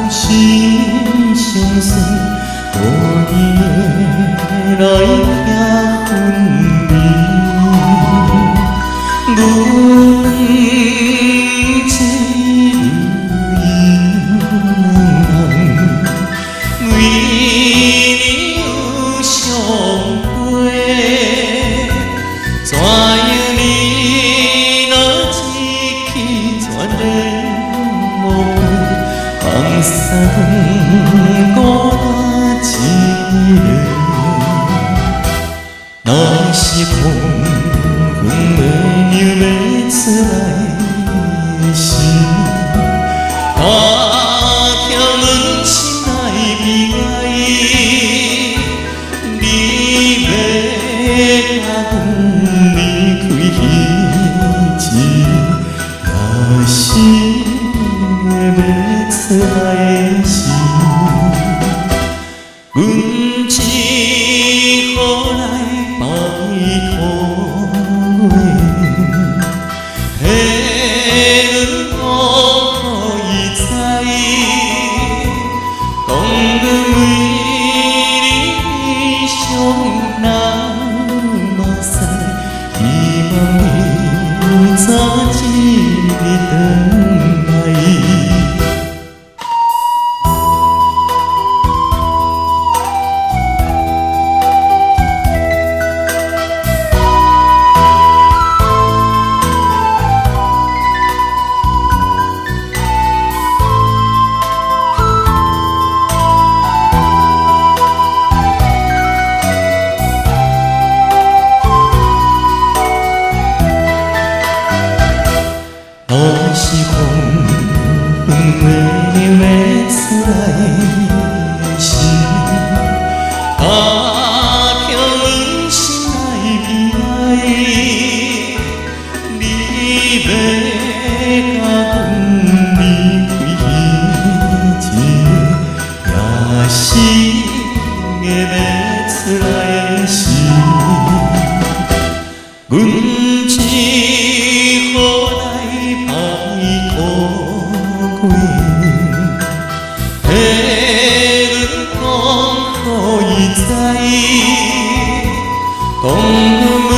心相随，多年来吃分离，阮这女人，每年有相陪，怎样你若一去全然无陪，放生孤单一人。若是风云的牛要出来时，打听阮心内悲哀，你要甲阮离开彼时，也是要出来时，阮只好来拜托话，替阮讲予伊知，讲阮为你伤人目屎，希望你早一日回来。若是风云的牛要出来时，打听阮心内悲哀，你要甲阮离开彼时，也是要出来时，阮只好来拜托过，替阮讲予伊知，讲阮为